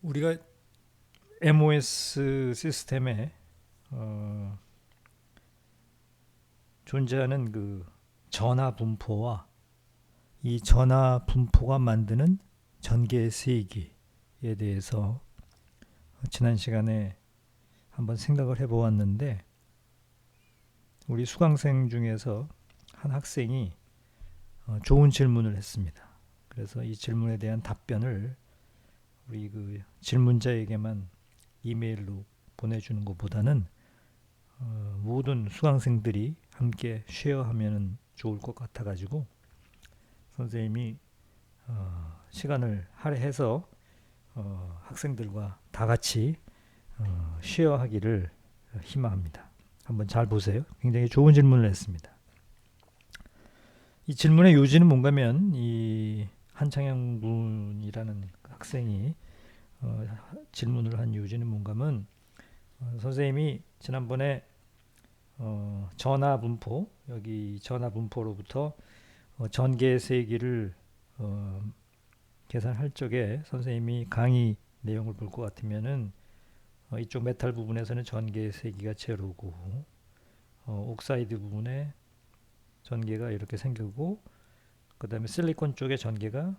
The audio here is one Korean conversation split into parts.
우리가 MOS 시스템에 존재하는 그 전하 분포와 이 전하 분포가 만드는 전개 세기에 대해서 지난 시간에 한번 생각을 해보았는데, 우리 수강생 중에서 한 학생이 좋은 질문을 했습니다. 그래서 이 질문에 대한 답변을 우리 그 질문자에게만 이메일로 보내주는 것보다는 모든 수강생들이 함께 쉐어하면 좋을 것 같아가지고 선생님이 시간을 할애해서 학생들과 다 같이 쉐어하기를 희망합니다. 한번 잘 보세요. 굉장히 좋은 질문을 했습니다. 이 질문의 요지는 뭔가면, 이 한창영 군이라는 학생이 질문을 한 요지는 뭔가면, 선생님이 지난번에 전하 분포, 여기 전하 분포로부터 전개 세기를 계산할 적에 선생님이 강의 내용을 볼 것 같으면은 이쪽 메탈 부분에서는 전개 세기가 제로고 옥사이드 부분에 전개가 이렇게 생기고, 그 다음에 실리콘 쪽에 전개가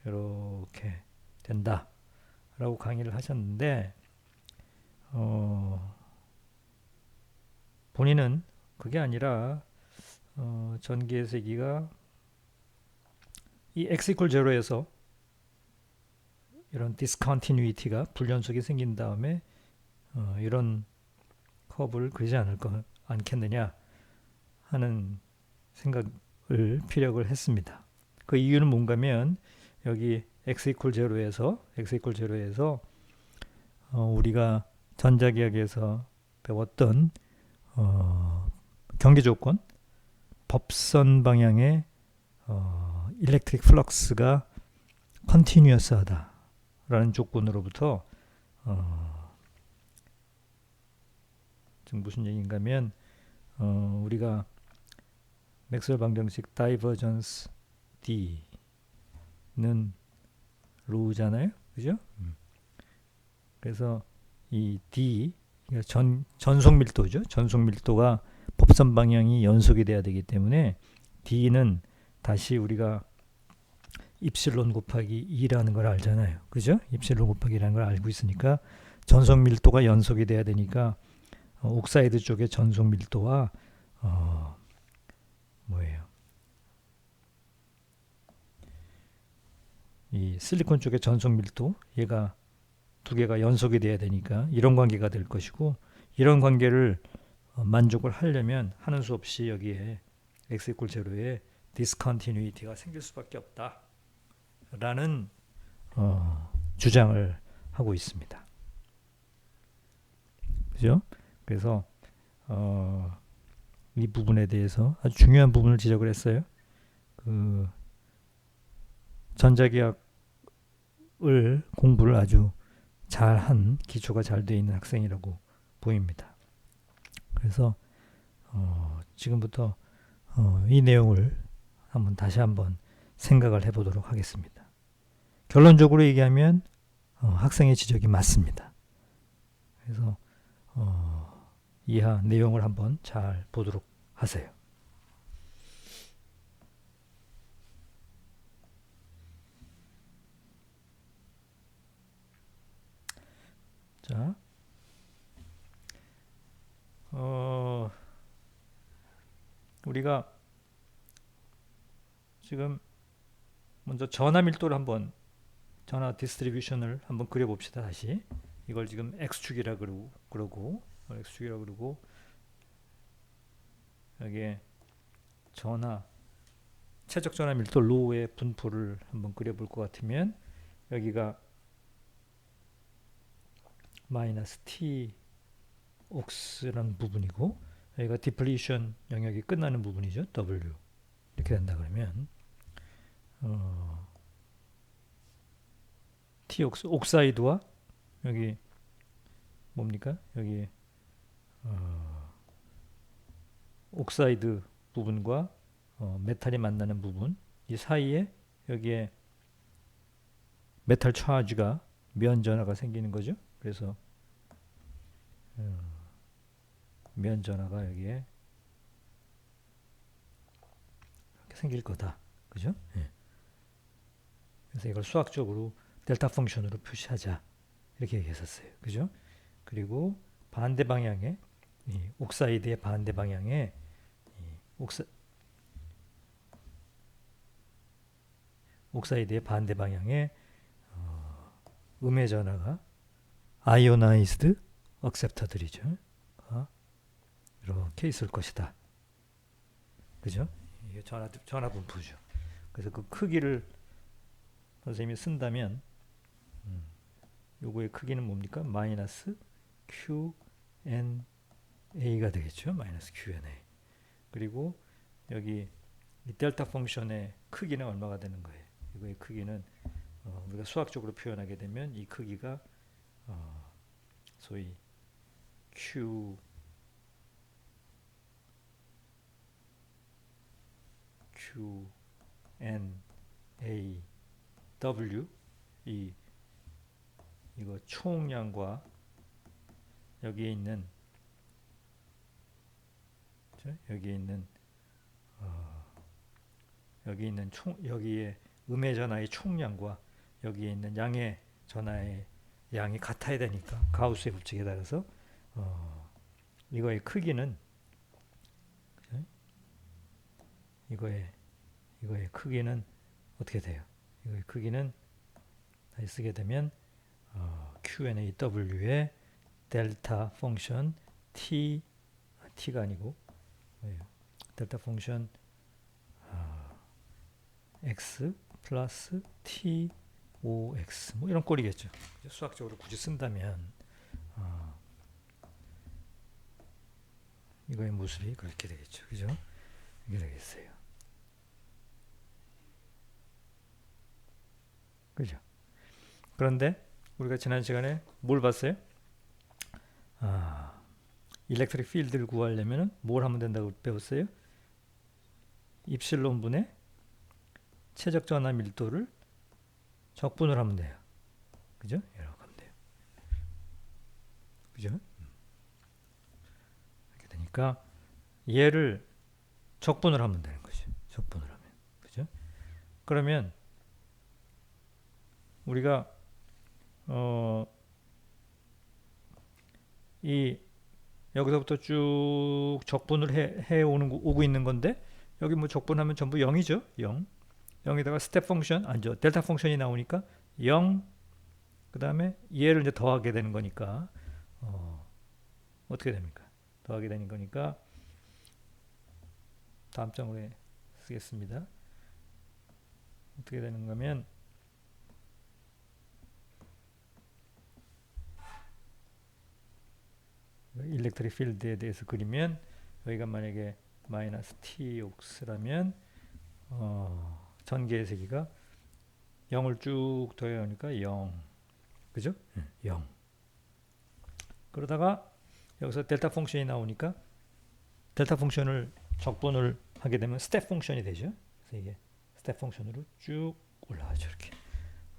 이렇게 된다 라고 강의를 하셨는데, 본인은 그게 아니라 전개 세기가 이 x equal 제로에서 이런 discontinuity가 불연속이 생긴 다음에 이런 커브를 그리지 않겠느냐 하는 생각을 피력을 했습니다. 그 이유는 뭔가면, 여기 x equal 제로에서 우리가 전자기학에서 배웠던 경계 조건, 법선 방향의 일렉트릭 플럭스가 컨티뉴어스하다 라는 조건으로부터 지금 무슨 얘기인가 하면, 우리가 맥스웰 방정식 다이버전스 D는 로우잖아요, 그죠? 그래서 이 D, 전속 밀도죠. 전속 밀도가 법선 방향이 연속이 돼야 되기 때문에 D는 다시 우리가 입실론 곱하기 2라는 걸 알잖아요, 그죠? 입실론 곱하기 2라는 걸 알고 있으니까 전속 밀도가 연속이 돼야 되니까 옥사이드 쪽의 전속 밀도와 이 실리콘 쪽의 전속 밀도, 얘가 두 개가 연속이 돼야 되니까 이런 관계가 될 것이고, 이런 관계를 만족을 하려면 하는 수 없이 여기에 x equal 제로에 discontinuity가 생길 수밖에 없다 라는 주장을 하고 있습니다. 그죠? 그래서 이 부분에 대해서 아주 중요한 부분을 지적을 했어요. 그 전자기학을 공부를 아주 잘한, 기초가 잘 되어 있는 학생이라고 보입니다. 그래서 지금부터 이 내용을 다시 한번 생각을 해보도록 하겠습니다. 결론적으로 얘기하면 학생의 지적이 맞습니다. 그래서 이하 내용을 한번 잘 보도록 하세요. 자, 우리가 지금 먼저 전하 밀도를 전하 디스트리뷰션을 한번 그려봅시다. 다시 이걸 지금 x축이라 그러고 여기에 최적 전하 밀도 로우의 분포를 한번 그려볼 것 같으면, 여기가 마이너스 t 옥스라는 부분이고, 여기가 디플리션 영역이 끝나는 부분이죠, w. 이렇게 된다 그러면 t 옥사이드와 여기 뭡니까? 여기 옥사이드 부분과 메탈이 만나는 부분, 이 사이에 여기에 메탈 차지가 면 전화가 생기는 거죠. 그래서 면 전화가 여기에 이렇게 생길 거다. 그죠? 예. 그래서 이걸 수학적으로 델타 펑션으로 표시하자. 이렇게 얘기했었어요. 그죠? 그리고 반대 방향에 이 옥사이드의 반대 방향에 옥사이드의 반대 방향에 음의 전하가 아이오나이즈드 억셉터들이죠. 이렇게 있을 것이다. 그죠? 이게 전하 분포죠. 그래서 그 크기를 선생님이 쓴다면 요거의 크기는 뭡니까? 마이너스 QNA가 되겠죠. 마이너스 QNA. 그리고 여기 이 델타 펑션의 크기는 얼마가 되는 거예요? 이거의 크기는 우리가 수학적으로 표현하게 되면 이 크기가 소위 QNAW 이거 총량과 여기에 있는 여기에 음의 전하의 총량과 여기에 있는 양의 전하의 양이 같아야 되니까 가우스의 법칙에 따라서 이거의 크기는 이거의 크기는 어떻게 돼요? 이거의 크기는 다시 쓰게 되면 Q&AW의 델타 펑션 T가 아니고 델타 펑션 X 플러스 TOX 뭐 이런 꼴이겠죠. 수학적으로 굳이 쓴다면 이거의 모습이 그렇게 되겠죠. 그죠? 이게 되겠어요. 그죠? 그런데 우리가 지난 시간에 뭘 봤어요? 일렉트릭 필드를 구하려면 뭘 하면 된다고 배웠어요? 입실론 분의 최적 전하 밀도를 적분을 하면 돼요. 그죠? 이렇게 하면 돼요. 그죠? 이렇게 되니까 얘를 적분을 하면 되는 거죠. 적분을 하면. 그죠? 그러면 우리가 이 여기서부터 쭉 적분을 해 오고 있는 건데 여기 뭐 적분하면 전부 0이죠. 0. 0에다가 스텝 펑션 아니죠. 델타 펑션이 나오니까 0 그다음에 얘를 이제 더하게 되는 거니까 어떻게 됩니까? 더하게 되는 거니까 다음 장으로 쓰겠습니다. 어떻게 되는 거면 일렉트릭 필드에 대해서 그리면 여기가 만약에 마이너스 T 옥스라면 전개의 세기가 0을 쭉 더해오니까 0 그죠? 0 그러다가 여기서 델타 펑션이 나오니까 델타 펑션을 적분을 하게 되면 스텝 펑션이 되죠. 그래서 이게 스텝 펑션으로 쭉 올라가죠. 이렇게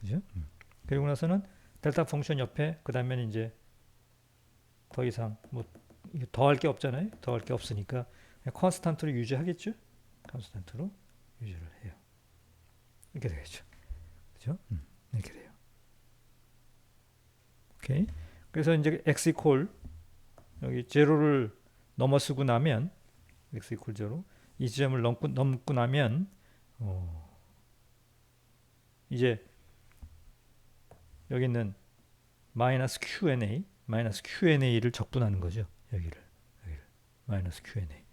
그죠? 그리고 나서는 델타 펑션 옆에 그 다음에 이제 더 이상 뭐 더할 게 없잖아요. 더할 게 없으니까 그냥 컨스탄트로 유지하겠죠. 컨스탄트로 유지를 해요. 이렇게 되겠죠. 그죠? 이렇게 돼요. 오케이. 그래서 이제 x 이퀄 여기 제로를 넘어서고 나면 x 이퀄 제로 이 지점을 넘고 나면 이제 여기 있는 마이너스 Q&A를 적분하는 거죠. 여기를 마이너스 Q&A.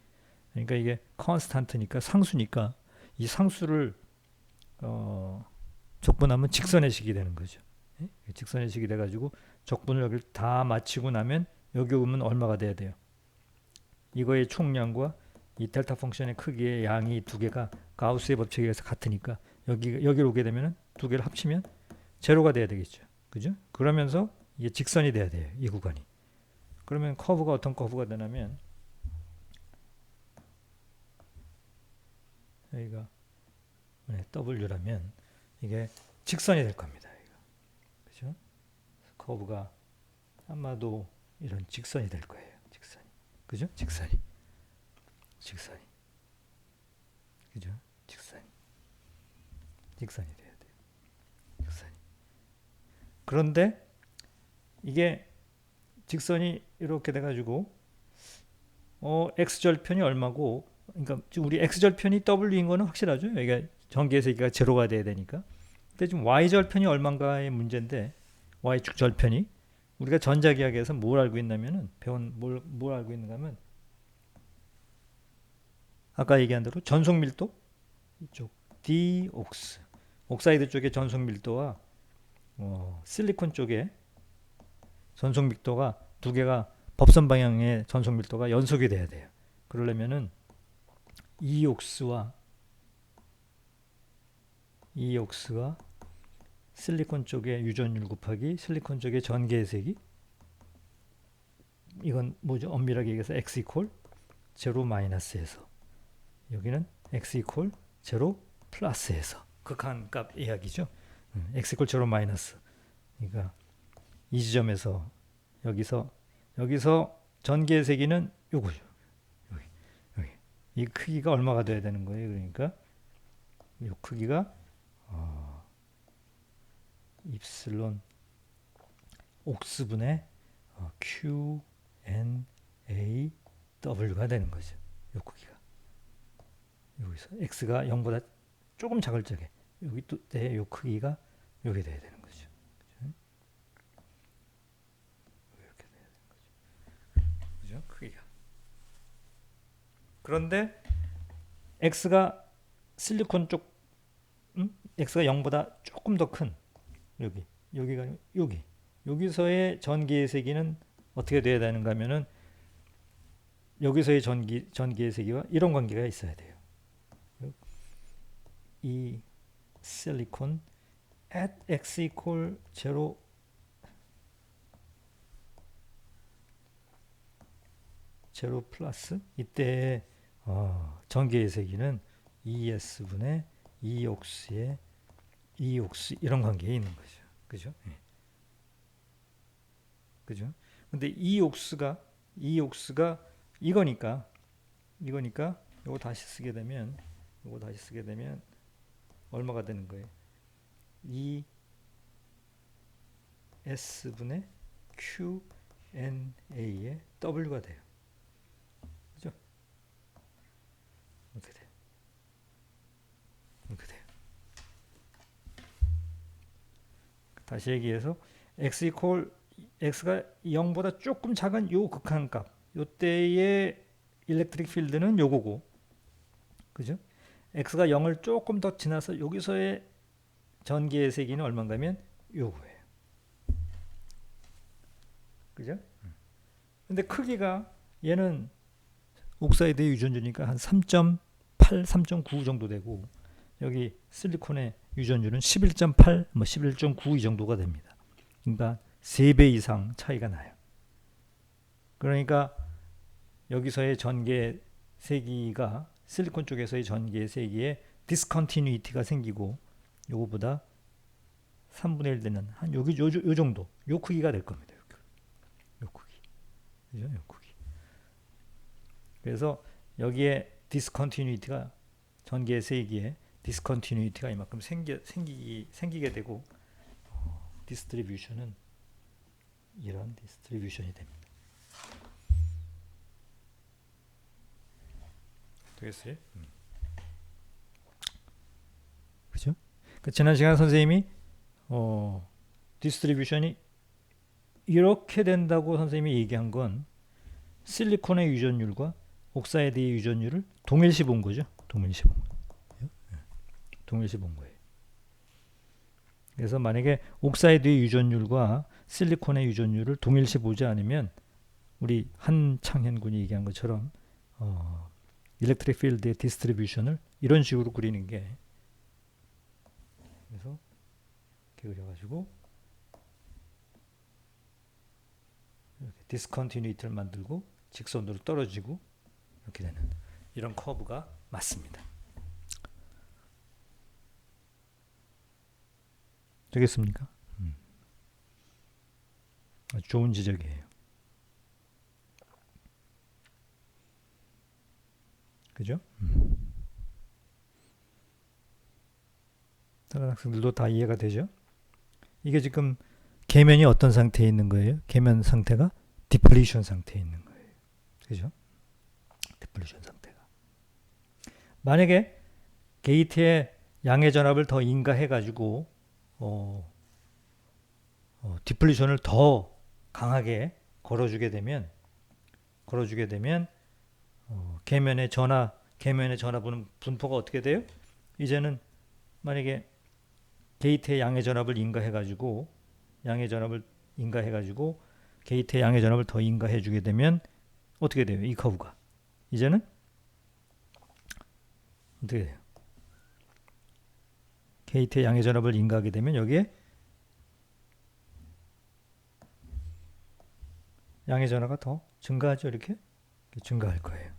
그러니까 이게 컨스탄트니까 상수니까 이 상수를 적분하면 직선의 식이 되는 거죠. 직선의 식이 돼가지고 적분을 여기를 다 마치고 나면 여기 오면 얼마가 돼야 돼요? 이거의 총량과 이 델타 펑션의 크기의 양이 두 개가 가우스의 법칙에 의해서 같으니까 여기로 오게 되면 두 개를 합치면 제로가 돼야 되겠죠. 그죠? 그러면서 이게 직선이 돼야 돼요. 이 구간이. 그러면 커브가 어떤 커브가 되냐면 여기가 W라면 이게 직선이 될 겁니다. 그죠? 커브가 아마도 이런 직선이 될 거예요. 직선이. 그죠? 직선이. 그죠? 직선이 돼야 돼요. 직선이. 그런데 이게 직선이 이렇게 돼가지고 x절편이 얼마고, 그러니까 지금 우리 x절편이 w인 거는 확실하죠. 여기가 전개의 세기가 제로가 돼야 되니까. 근데 지금 y절편이 얼마인가의 문제인데, y축 절편이 우리가 전자기하학에서 뭘 알고 있냐면은 뭘 알고 있는가 하면 아까 얘기한 대로 전속 밀도 이쪽 d 옥스 옥사이드 쪽의 전속 밀도와 실리콘 쪽의 전속 밀도가 두 개가 법선 방향의 전속 밀도가 연속이 돼야 돼요. 그러려면은 E 옥스와 실리콘 쪽의 유전율 곱하기 실리콘 쪽의 전개의 세기, 이건 뭐죠? 엄밀하게 얘기해서 x 이퀄 제로 마이너스에서, 여기는 x 이퀄 제로 플러스에서 극한값 이야기죠. x 이퀄 제로 마이너스. 그러니까 이 지점에서 여기서 전개의 세기는 요거죠. 여기. 이 크기가 얼마가 돼야 되는 거예요? 그러니까 이 크기가 입실론 옥스분의 q n a w가 되는 거죠. 이 크기가. 여기서 x가 0보다 조금 작을 적에 여기 또 이 크기가 이렇게 돼야 되는 거죠. 이렇게 돼야 되는 거죠. 그죠? 크기가. 그런데 x가 실리콘 쪽 x가 0보다 조금 더 큰 여기서의 전기의 세기는 어떻게 돼야 되는가 하면은 여기서의 전기의 세기와 이런 관계가 있어야 돼요. 이 실리콘 at x equal 0 플러스 이때 전기의 세기는 ES분의 E옥스의 E옥스 이런 관계에 있는 거죠. 그죠? 네. 그죠? 근데 E옥스가 이거니까 요거 다시 쓰게 되면 얼마가 되는 거예요? Es분의 QNA의 W가 돼요. 그죠? 이렇게 돼요. 다시 얘기해서 x가 0보다 조금 작은 요 극한값, 요때의 일렉트릭 필드는 요거고, 그죠? x가 0을 조금 더 지나서 여기서의 전기의 세기는 얼마인가면 요거예요. 그죠? 근데 크기가 얘는 옥사이드의 유전율이니까 한 3.8, 3.9 정도 되고, 여기 실리콘의 유전율은 11.8, 11.9 이 정도가 됩니다. 그러니까 3배 이상 차이가 나요. 그러니까 여기서의 전개 세기가 실리콘 쪽에서의 전개 세기에 디스컨티뉴이티가 생기고 요거보다 3분의 1 되는 한 요 정도, 요 크기가 될 겁니다. 요 크기. 그죠? 요 크기. 그래서 여기에 디스컨티뉴이티가 전개 세기에 디스컨티뉴이티가 이만큼 생기게 되고 디스트리뷰션은 이런 디스트리뷰션이 됩니다. 되겠어요? 그죠? 그 지난 시간 선생님이 디스트리뷰션이 이렇게 된다고 선생님이 얘기한 건 실리콘의 유전율과 옥사이드의 유전율을 동일시 본 거죠. 동일시 본 거예요. 그래서 만약에 옥사이드의 유전율과 실리콘의 유전율을 동일시 보지 않으면 우리 한창현 군이 얘기한 것처럼 일렉트릭 필드의 디스트리뷰션을 이런 식으로 그리는 게, 그래서 이렇게 그려가지고 이렇게 디스컨티뉴이티를 만들고 직선으로 떨어지고 이렇게 되는 이런 커브가 맞습니다. 되겠습니까? 아주 좋은 지적이에요. 그죠? 다른 학생들도 다 이해가 되죠? 이게 지금 계면이 어떤 상태에 있는 거예요? 계면 상태가 디플리션 상태에 있는 거예요. 그죠? 디플리션 상태가. 만약에 게이트에 양의 전압을 더 인가해가지고 디플리션을 더 강하게 걸어주게 되면 계면의 전하 분포가 어떻게 돼요? 이제는 만약에 게이트의 양의 전압을 인가해가지고 게이트의 양의 전압을 더 인가해주게 되면 어떻게 돼요? 이 커브가 이제는 어떻게 돼요? 게이트의 양의 전압을 인가하게 되면 여기에 양의 전압가 더 증가하죠. 이렇게 증가할 거예요.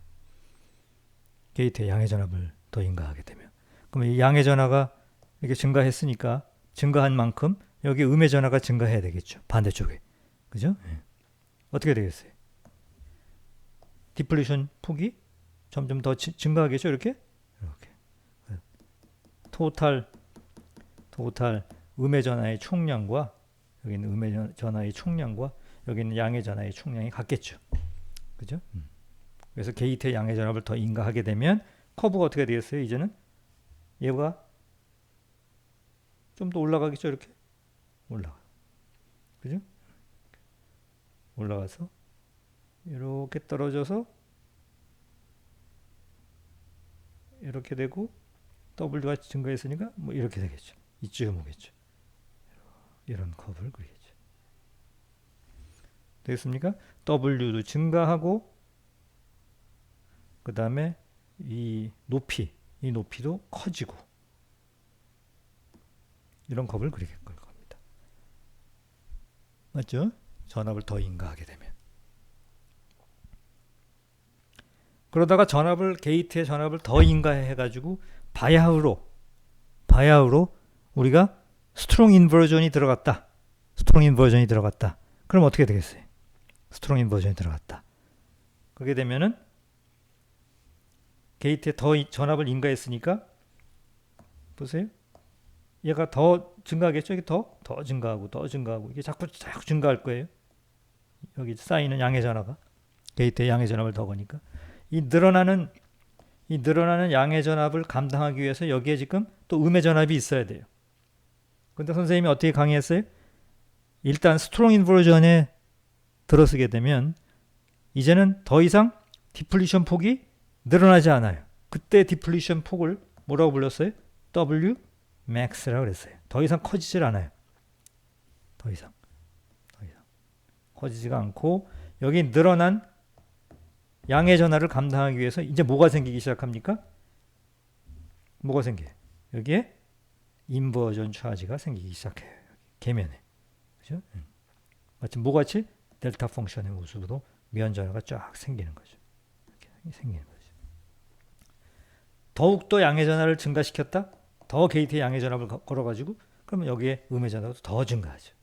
게이트의 양의 전압을 더 인가하게 되면. 그럼 이 양의 전압가 이렇게 증가했으니까 증가한 만큼 여기 음의 전압가 증가해야 되겠죠. 반대쪽에. 그죠? 네. 어떻게 되겠어요? 디플리션 폭이 점점 더 증가하겠죠. 이렇게. 토탈 음의 전하의 총량과 여기는 음의 전하의 총량과 여기는 양의 전하의 총량이 같겠죠. 그죠? 그래서 게이트의 양의 전압을 더 인가하게 되면 커브가 어떻게 되겠어요? 이제는 얘가 좀 더 올라가겠죠. 이렇게 올라가. 그죠? 올라가서 이렇게 떨어져서 이렇게 되고 W가 증가했으니까 뭐 이렇게 되겠죠. 이쯤 오겠죠. 이런 커브를 그리겠죠. 되겠습니까? W도 증가하고 그 다음에 이 높이도 커지고 이런 커브를 그릴 겁니다. 맞죠? 전압을 더 인가하게 되면. 그러다가 게이트의 전압을 더 인가해가지고 바야흐로 우리가 스트롱 인버전이 들어갔다. 그럼 어떻게 되겠어요? 스트롱 인버전이 들어갔다. 그렇게 되면은 게이트에 더 전압을 인가했으니까 보세요. 얘가 더 증가하겠죠? 이게 더 증가하고 이게 자꾸 증가할 거예요. 여기 쌓이는 양의 전압가 게이트의 양의 전압을 더 거니까 이 늘어나는 양의 전압을 감당하기 위해서 여기에 지금 또 음의 전압이 있어야 돼요. 근데 선생님이 어떻게 강의했어요? 일단 스트롱 인버전에 들어서게 되면 이제는 더 이상 디플리션 폭이 늘어나지 않아요. 그때 디플리션 폭을 뭐라고 불렀어요? W max라고 그랬어요. 더 이상 커지질 않아요. 더 이상 커지지가 않고 여기 늘어난 양의 전하를 감당하기 위해서 이제 뭐가 생기기 시작합니까? 뭐가 생겨요? 여기에 인버전 차지가 생기기 시작해요. 계면에. 그죠? 마치 뭐같이 델타 펑션의 모습으로 미연전하가 쫙 생기는 거죠. 이렇게 생기는 거죠. 더욱더 양의 전하를 증가시켰다? 더 게이트의 양의 전압을 걸어가지고 그러면 여기에 음의 전하도 더 증가하죠.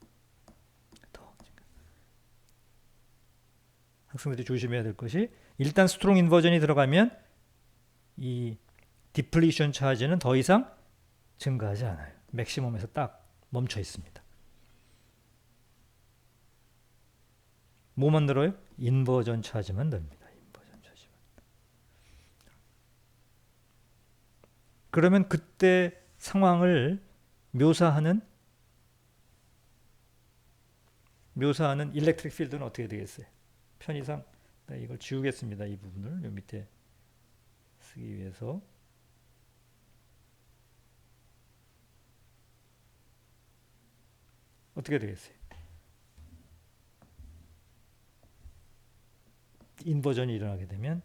학생들이 조심해야 될 것이 일단 스트롱 인버전이 들어가면 이 디플리션 차지는 더 이상 증가하지 않아요. 맥시멈에서 딱 멈춰 있습니다. 뭐만 늘어요? 인버전 차지만 늘립니다. 인버전 차지만. 그러면 그때 상황을 묘사하는 일렉트릭 필드는 어떻게 되겠어요? 편의상 이걸 지우겠습니다. 이 부분을 요 밑에 쓰기 위해서 어떻게 되겠어요? 인버전이 일어나게 되면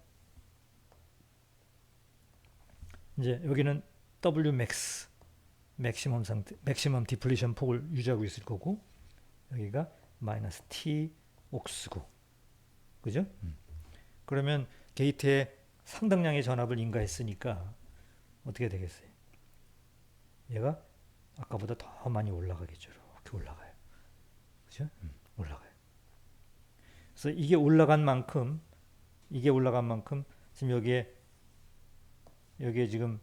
이제 여기는 W max 맥시멈 디플리션 폭을 유지하고 있을 거고 여기가 마이너스 T 옥스고 그죠? 그러면 게이트에 상당량의 전압을 인가했으니까 어떻게 되겠어요? 얘가 아까보다 더 많이 올라가겠죠. 이렇게 올라가요. 그죠? 올라가요. 그래서 이게 올라간 만큼 지금 여기에 지금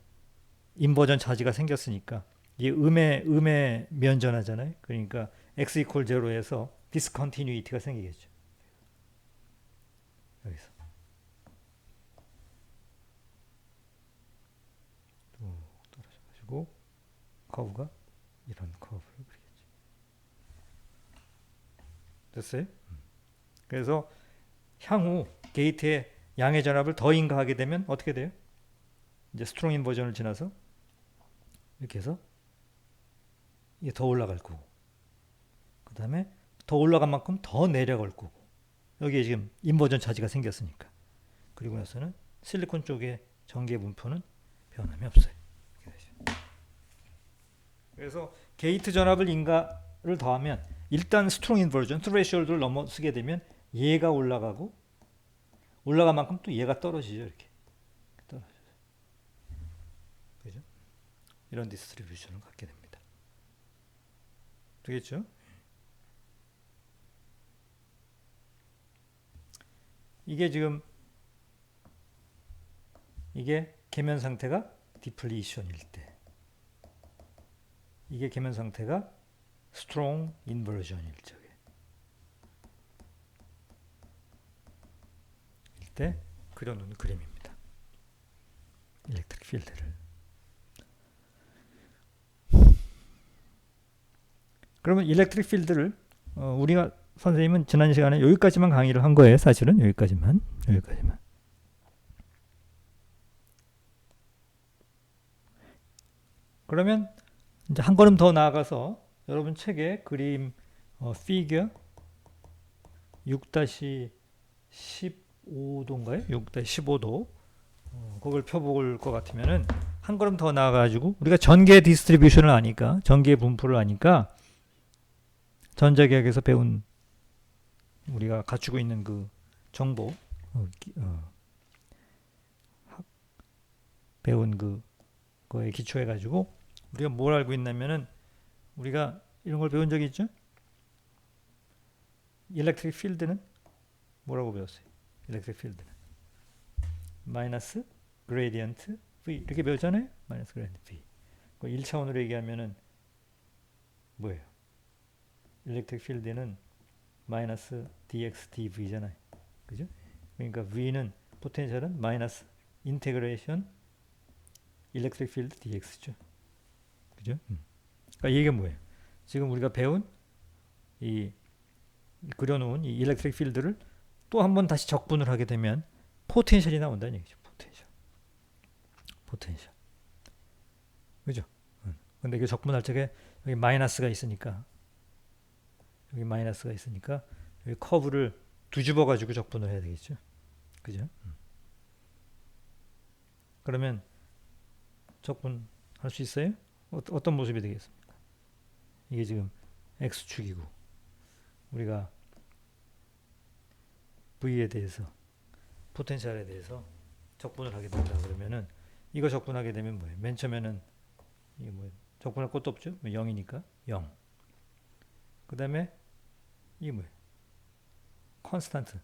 인버전 차지가 생겼으니까 이게 음의 면전하잖아요. 그러니까 x equal 0에서 discontinuity가 생기겠죠. 여기서 뚝 떨어져가지고 커브가 이런 커브를 그리겠죠. 됐어요? 그래서 향후 게이트의 양의 전압을 더 인가하게 되면 어떻게 돼요? 이제 스트롱 인버전을 지나서 이렇게 해서 이게 더 올라갈 거고, 그 다음에 더 올라간 만큼 더 내려갈 거고, 여기에 지금 인버전 차지가 생겼으니까. 그리고 나서는 실리콘 쪽의 전개 분포는 변함이 없어요. 그래서 게이트 전압을 인가를 더하면 일단 스트롱 인버전 스레시홀드를 넘어서게 되면 얘가 올라가고, 올라간 만큼 또 얘가 떨어지죠. 이렇게 떨어져요. 그죠? 이런 디스트리뷰션을 갖게 됩니다. 되겠죠? 이게 지금 이게 계면 상태가 디플리션일 때, 이게 계면 상태가 스트롱 인버전일 적에 때 그려놓은 그림입니다. 일렉트릭 필드를. 그러면 일렉트릭 필드를 우리가 선생님은 지난 시간에 여기까지만 강의를 한 거예요. 사실은 여기까지만. 그러면 이제 한 걸음 더 나아가서 여러분 책에 그림 피겨 6-15도인가요? 6-15도 그걸 펴볼 것 같으면은 한 걸음 더 나아가지고 우리가 전개 디스트리뷰션을 아니까, 전개 분포를 아니까 전자계학에서 배운 우리가 갖추고 있는 그 정보 배운 그거에 기초해 가지고 우리가 뭘 알고 있냐면은 우리가 이런 걸 배운 적이 있죠? 일렉트릭 필드는 뭐라고 배웠어요? 일렉트릭 필드는 마이너스 그레디언트 V 이렇게 배웠잖아요. 마이너스 그레디언트 V. 그 1차원으로 얘기하면은 뭐예요? 일렉트릭 필드는 마이너스 dx dv잖아요. 그죠? 그러니까 V는 포텐셜은 마이너스 인테그레이션 일렉트릭 필드 dx죠. 그죠? 그러니까 이게 뭐예요? 지금 우리가 배운 이 그려놓은 이 일렉트릭 필드를 또 한 번 다시 적분을 하게 되면 포텐셜이 나온다는 얘기죠. 포텐셜. 그죠? 근데 그 적분할 적에 여기 마이너스가 있으니까 여기 커브를 뒤집어 가지고 적분을 해야 되겠죠. 그죠? 그러면 적분할 수 있어요? 어떤 모습이 되겠습니까? 이게 지금 x축이고 우리가 v에 대해서 포텐셜에 대해서 적분을 하게 된다 그러면은 이거 적분하게 되면 뭐예요? 맨 처음에는 이게 뭐예요? 적분할 것도 없죠? 0이니까 0. 그 다음에 이게 뭐예요? 컨스탄트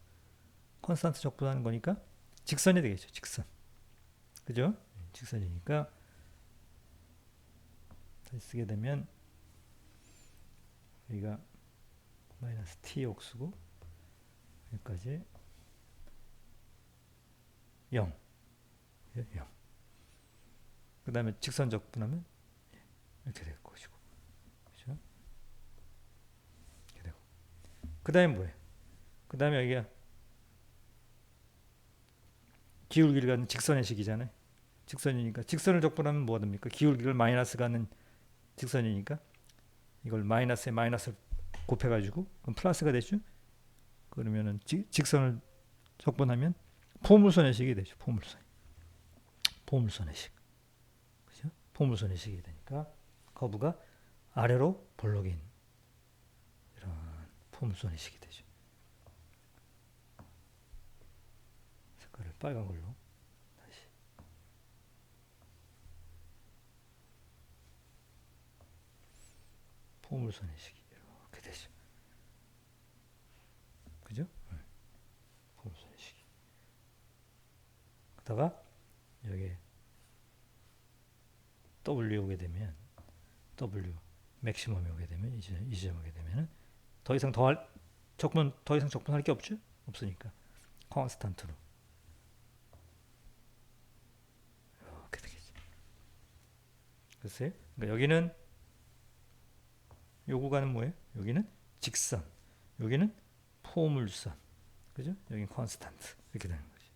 적분하는 거니까 직선이 되겠죠. 직선. 그죠? 직선이니까 다시 쓰게 되면 여기가 마이너스 t 옥수고 여기까지 0. 0. 그 다음에 직선 적분하면 이렇게 될 것이고. 그죠? 이렇게 되고. 그 다음에 뭐예요? 그 다음에 여기가 기울기를 갖는 직선의 식이잖아요. 직선이니까 직선을 적분하면 뭐가 됩니까? 기울기를 마이너스 갖는 직선이니까 이걸 마이너스에 마이너스를 곱해가지고 그럼 플러스가 되죠. 그러면은 직선을 적분하면 포물선의 식이 되죠. 포물선의 식. 그죠? 포물선의 식이 되니까 커브가 아래로 볼록인 이런 포물선의 식이 되죠. 색깔을 빨간 걸로 다시. 포물선의 식이 이렇게 되죠. 그죠? 하다가 여기 W 오게 되면 W 맥시멈이 오게 되면 이 지점 오게 되면은 더 이상 적분할 게 없죠? 없으니까 콘스탄트로 이렇게 되겠죠. 글쎄요. 그러니까 여기는 요 구간은 뭐예요? 여기는 직선, 여기는 포물선, 그죠? 여기는 콘스탄트 이렇게 되는 거죠.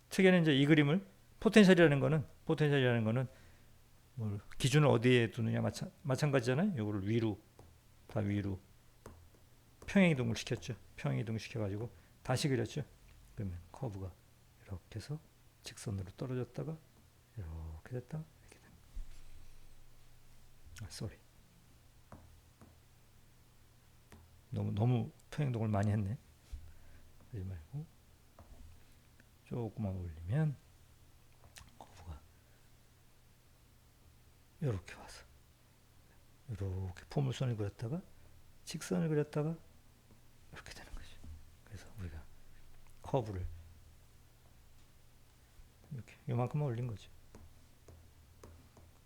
특이는 이제 이 그림을 포텐셜이라는 거는 뭘 기준을 어디에 두느냐 마찬가지잖아요. 요거를 위로 평행이동을 시켰죠. 평행이동 시켜가지고 다시 그렸죠. 그러면 커브가 이렇게 해서 직선으로 떨어졌다가 이렇게 됐다 이렇게 됩니다. 쏘리. 너무 평행동을 많이 했네. 그러지 말고 조금만 올리면 커브가 이렇게 와서 이렇게 포물선을 그렸다가 직선을 그렸다가 이렇게 되는 거죠. 그래서 우리가 커브를 이렇게 요만큼만 올린 거죠.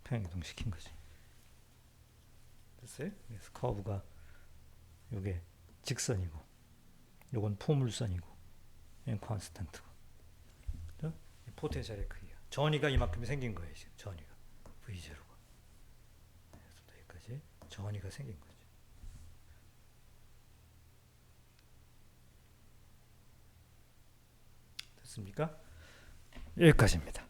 평행이동 시킨 거지. 됐어요? 그래서 커브가 요게 직선이고 요건 포물선이고 얘는 콘스탄트고 포텐셜의 크기가 전이가 이만큼이 생긴 거예요. 지금 전이가 V0가 그래서 여기까지 전이가 생긴 거죠. 됐습니까? 여기까지입니다.